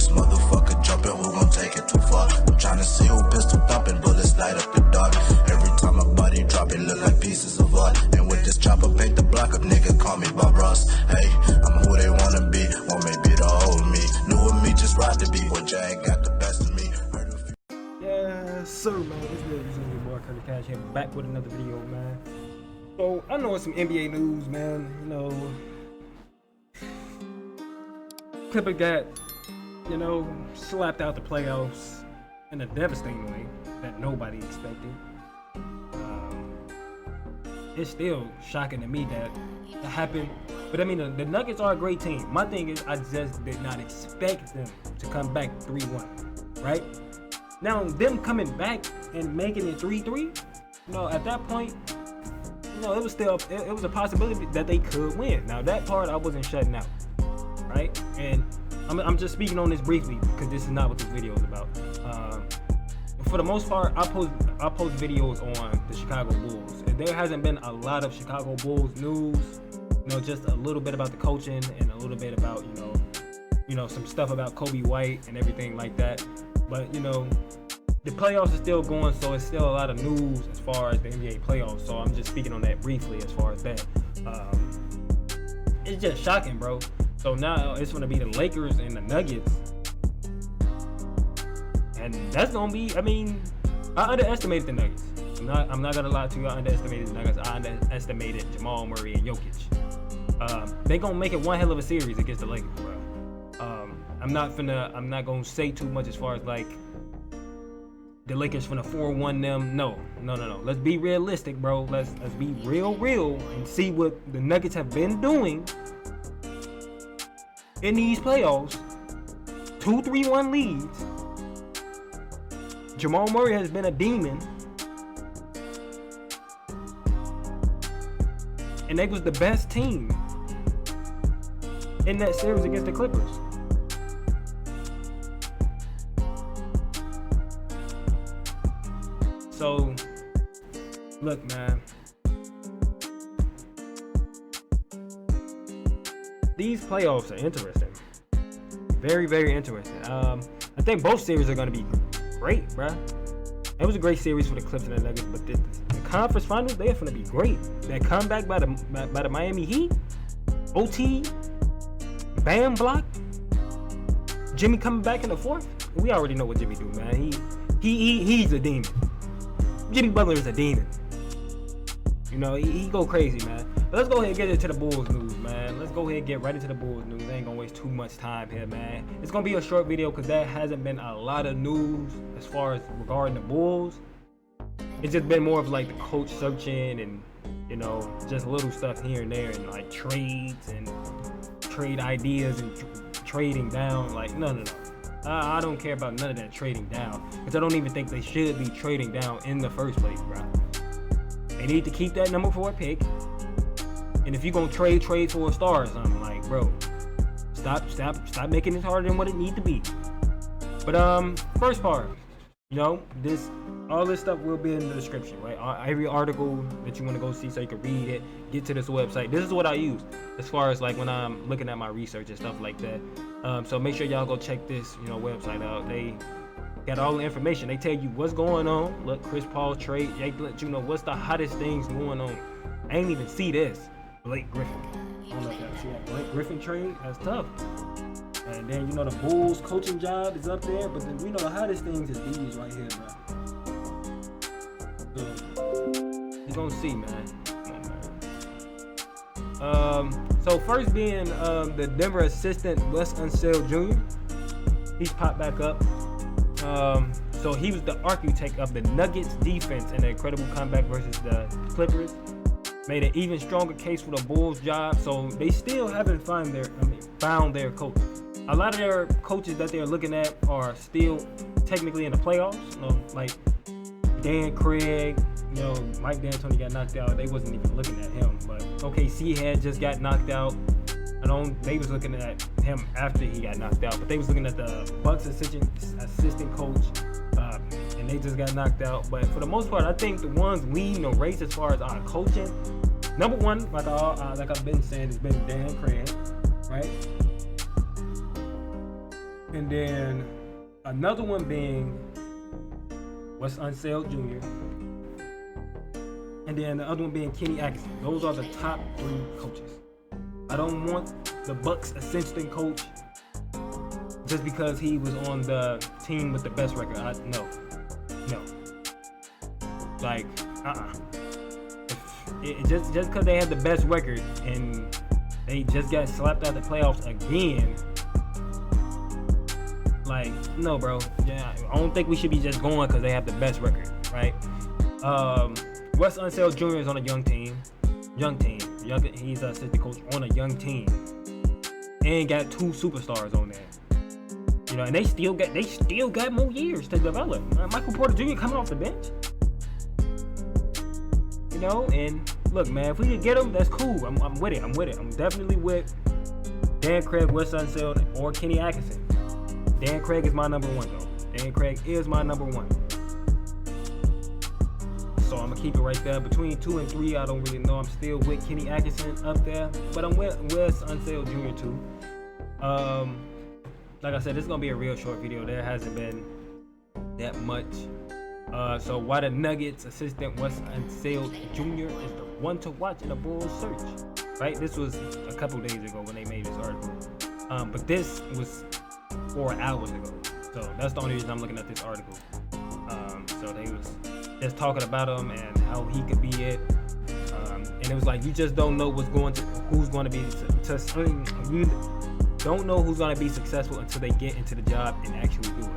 this motherfucker jumping, who gon' take it too far? I'm tryna see who pistol thumping, bullets light up the dark. Every time my body drop, it look like pieces of art. And with this chopper, paint the block up, nigga, call me Bob Ross. Hey, I'm who they wanna be, want me be the old me. New with me, just ride the beat, boy, Jay got the best of me. Yes, sir, man. It's good. It's your boy Curly Cash here, back with another video, man. So I know it's some NBA news, man. You know, Clipper got, slapped out the playoffs in a devastating way that nobody expected. It's still shocking to me that it happened. But I mean, the Nuggets are a great team. My thing is, I just did not expect them to come back 3-1, right? Now, them coming back and making it 3-3, at that point, it was still, it was a possibility that they could win. Now, that part I wasn't shutting out, right? And I'm just speaking on this briefly because this is not what this video is about. For the most part, I post videos on the Chicago Bulls, and there hasn't been a lot of Chicago Bulls news. Just a little bit about the coaching and a little bit about some stuff about Coby White and everything like that. But the playoffs are still going, so it's still a lot of news as far as the NBA playoffs. So I'm just speaking on that briefly as far as that. It's just shocking, bro. So now it's going to be the Lakers and the Nuggets. And that's going to be, I underestimated the Nuggets. I'm not going to lie to you. I underestimated the Nuggets. I underestimated Jamal Murray and Jokic. They going to make it one hell of a series against the Lakers, bro. I'm not going to say too much as far as like the Lakers finna 4-1 them. No. Let's be realistic, bro. Let's be real and see what the Nuggets have been doing in these playoffs. 2-3-1 leads. Jamal Murray has been a demon. And they was the best team in that series against the Clippers. So, look, man. These playoffs are interesting. Very, very interesting. I think both series are going to be great, bruh. It was a great series for the Clips and the Nuggets, but the conference finals, they're going to be great. That comeback by the Miami Heat, OT, Bam block, Jimmy coming back in the fourth. We already know what Jimmy do, man. He's a demon. Jimmy Butler is a demon. He go crazy, man. But let's go ahead and get into the Bulls news, man. Let's go ahead and get right into the Bulls news. I ain't gonna waste too much time here, man. It's gonna be a short video because there hasn't been a lot of news as far as regarding the Bulls. It's just been more of like the coach searching and, just little stuff here and there and like trades and trade ideas and trading down. Like, no. I don't care about none of that trading down because I don't even think they should be trading down in the first place, bro. They need to keep that number 4 pick. And if you're going to trade for a star or something, like, bro, stop making it harder than what it need to be. But first part, all this stuff will be in the description, right? Every article that you want to go see so you can read it, get to this website. This is what I use as far as like when I'm looking at my research and stuff like that. So make sure y'all go check this, website out. They got all the information. They tell you what's going on. Look, Chris Paul trade. They let you know what's the hottest things going on. I ain't even see this. Blake Griffin. I don't know if y'all see that Blake Griffin trade. That's tough. And then the Bulls coaching job is up there. But then the hottest things is these right here, bro. So you're gonna see, man. Come on, man. So first being the Denver assistant Wes Unseld Jr. He's popped back up. So he was the architect of the Nuggets defense in an incredible comeback versus the Clippers. Made an even stronger case for the Bulls job. So they still haven't found their coach. A lot of their coaches that they're looking at are still technically in the playoffs. Like Dan Craig, Mike D'Antoni got knocked out. They wasn't even looking at him. But OKC had just got knocked out. They was looking at him after he got knocked out. But they was looking at the Bucks assistant coach. And they just got knocked out. But for the most part, I think the ones leading the race as far as our coaching, number one, like I've been saying, has been Dan Craig, right? And then another one being Wes Unseld Jr. And then the other one being Kenny Atkinson. Those are the top 3 coaches. I don't want the Bucks assistant coach just because he was on the team with the best record. No. Like, just because they had the best record and they just got slapped out of the playoffs again. Like, no, bro. Yeah, I don't think we should be just going because they have the best record, right? Wes Unseld Jr. is on a young team. He's an assistant coach on a young team, and got 2 superstars on there. You know, and they still got more years to develop. Michael Porter Jr. coming off the bench. You know, and look, man, if we could get him, that's cool. I'm with it. I'm definitely with Dan Craig, Wes Unseld, or Kenny Atkinson. Dan Craig is my number 1, though. Dan Craig is my number 1. So I'm gonna keep it right there. Between 2 and 3, I don't really know. I'm still with Kenny Atkinson up there, but I'm with Wes Unseld Jr. too. Like I said, this is gonna be a real short video. There hasn't been that much. So why the Nuggets assistant Wes Unseld Jr. is the one to watch in a Bulls search, right? This was a couple days ago when they made this article, but this was 4 hours ago. So that's the only reason I'm looking at this article. So they was just talking about him and how he could be it, and it was like, you just don't know who's going to be. You don't know who's going to be successful until they get into the job and actually do it.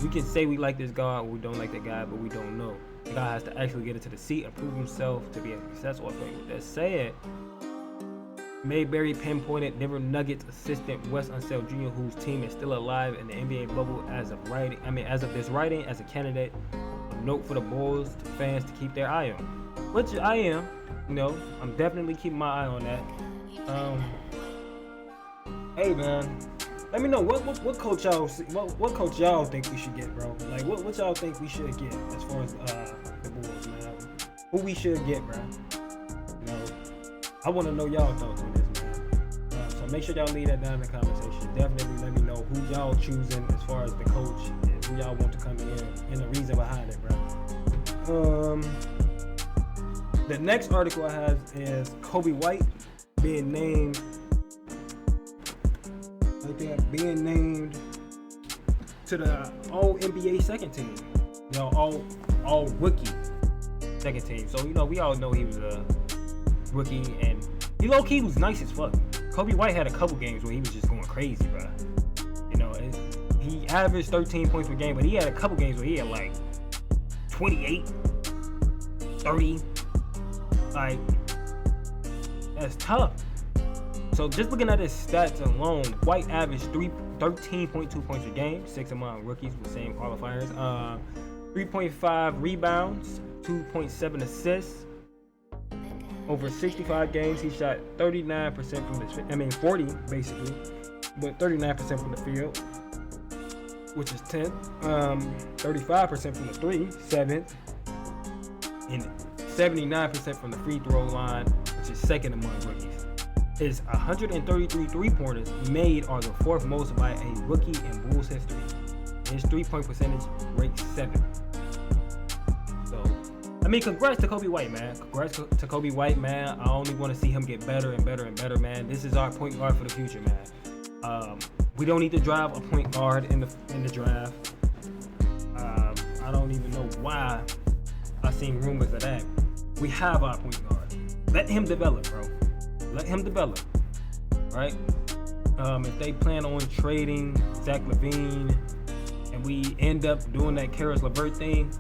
We can say we like this guy or we don't like that guy, but we don't know. The guy has to actually get into the seat and prove himself to be a successful player. With that said, Mayberry pinpointed Denver Nuggets assistant Wes Unseld Jr., whose team is still alive in the NBA bubble as of this writing, as a candidate of note for the Bulls fans to keep their eye on. Which I am, you know, I'm definitely keeping my eye on that. Hey man, let me know what coach y'all think we should get, bro. Like what y'all think we should get as far as the Bulls, man. Who we should get, bro. You know, I want to know y'all thoughts on this, man. So make sure y'all leave that down in the comment section. Definitely let me know who y'all choosing as far as the coach and who y'all want to come in and the reason behind it, bro. The next article I have is Coby White being named to the All NBA second team. You know, all rookie second team. So, you know, we all know he was a rookie, and he low-key was nice as fuck. Coby White had a couple games where he was just going crazy, bro. You know, he averaged 13 points per game, but he had a couple games where he had like 28, 30. Like, that's tough. So just looking at his stats alone, White averaged 13.2 points a game, 6 among rookies with same qualifiers. 3.5 rebounds, 2.7 assists. Over 65 games, he shot 39% from the 40 basically, but 39% from the field, which is 10th. 35% from the 3, 7th. And 79% from the free throw line, which is second among rookies. His 133 three-pointers made are the 4th most by a rookie in Bulls history. His 3-point percentage ranks 7th. So, I mean, congrats to Coby White, man. Congrats to Coby White, man. I only want to see him get better and better and better, man. This is our point guard for the future, man. We don't need to drive a point guard in the draft. I don't even know why I've seen rumors of that. We have our point guard. Let him develop, bro. Let him develop, right? If they plan on trading Zach LaVine and we end up doing that Karis LeVert thing,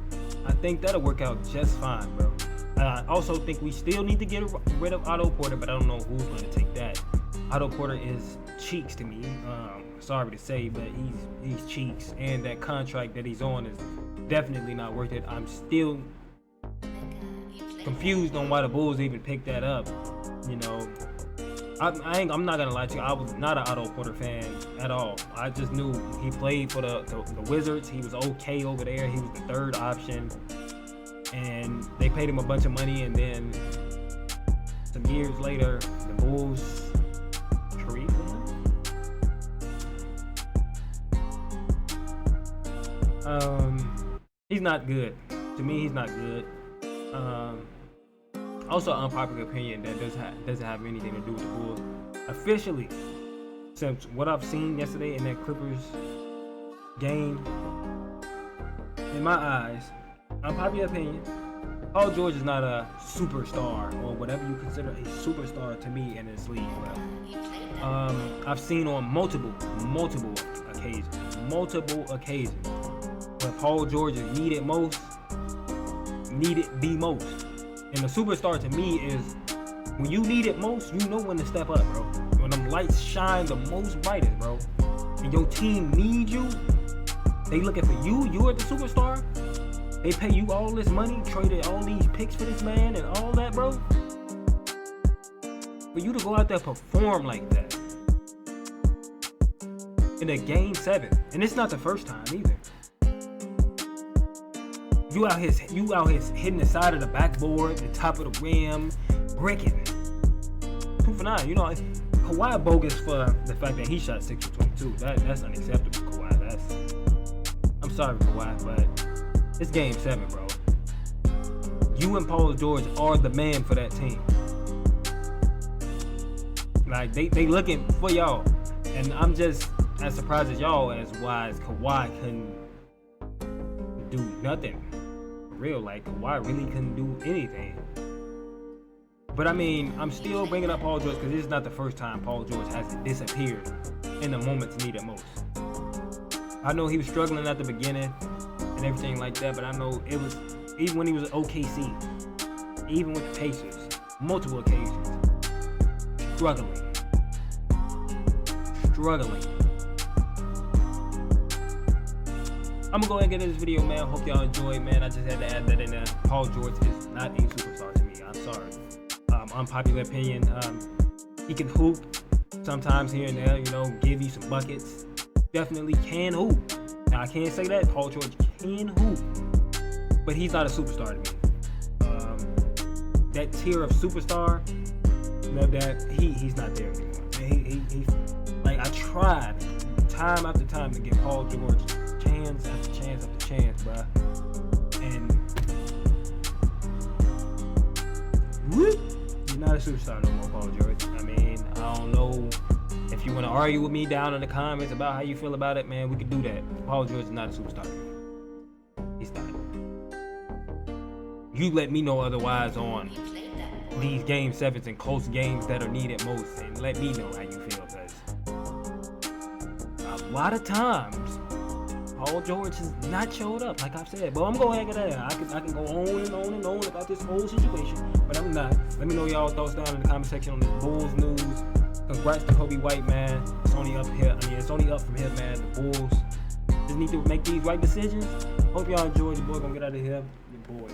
I think that'll work out just fine, bro. I also think we still need to get rid of Otto Porter, but I don't know who's going to take that. Otto Porter is cheeks to me. Sorry to say, but he's cheeks, and that contract that he's on is definitely not worth it. I'm still confused on why the Bulls even picked that up. You know, I'm not gonna lie to you. I was not an Otto Porter fan at all. I just knew he played for the Wizards. He was okay over there. He was the 3rd option, and they paid him a bunch of money. And then some years later, the Bulls traded him. He's not good. To me, he's not good. Also, unpopular opinion that doesn't have anything to do with the Bulls. Officially, since what I've seen yesterday in that Clippers game, in my eyes, unpopular opinion, Paul George is not a superstar or whatever you consider a superstar to me in this league, bro. I've seen on multiple occasions where Paul George is needed the most. And a superstar to me is when you need it most, you know when to step up, bro. When them lights shine the most brightest, bro, and your team needs you, they looking for you. You're the superstar. They pay you all this money, traded all these picks for this man and all that, bro. For you to go out there and perform like that in a game 7, and it's not the first time either. You out here hitting the side of the backboard, the top of the rim, bricking. 2 for 9. You know, Kawhi bogus for the fact that he shot 6 for 22. That's unacceptable, Kawhi. I'm sorry, Kawhi, but it's game 7, bro. You and Paul George are the man for that team. Like they looking for y'all, and I'm just as surprised as y'all as why Kawhi couldn't do nothing. Real, like Kawhi really couldn't do anything. But I mean, I'm still bringing up Paul George because this is not the first time Paul George has disappeared in the moments needed most. I know he was struggling at the beginning and everything like that, but I know it was even when he was at OKC, even with the Pacers, multiple occasions, struggling. I'm gonna go ahead and get into this video, man. Hope y'all enjoyed, man. I just had to add that in there. Paul George is not a superstar to me. I'm sorry. Unpopular opinion. He can hoop sometimes here and there, you know, give you some buckets. Definitely can hoop. Now I can't say that Paul George can hoop, but he's not a superstar to me. That tier of superstar, that he's not there anymore. He like I tried time after time to give Paul George chance after chance after chance, bro. And you're not a superstar no more, Paul George. I mean, I don't know if you want to argue with me down in the comments about how you feel about it, man. We could do that. Paul George is not a superstar. He's not. You let me know otherwise on these game 7s and close games that are needed most, and let me know how you feel, because a lot of times Paul George has not showed up, like I've said. But I'm going to get there. I can go on and on and on about this whole situation, but I'm not. Let me know y'all thoughts down in the comment section on this Bulls news. Congrats to Coby White, man. It's only up here. I mean, it's only up from here, man. The Bulls just need to make these right decisions. Hope y'all enjoyed. Your boy gonna get out of here. Your boy.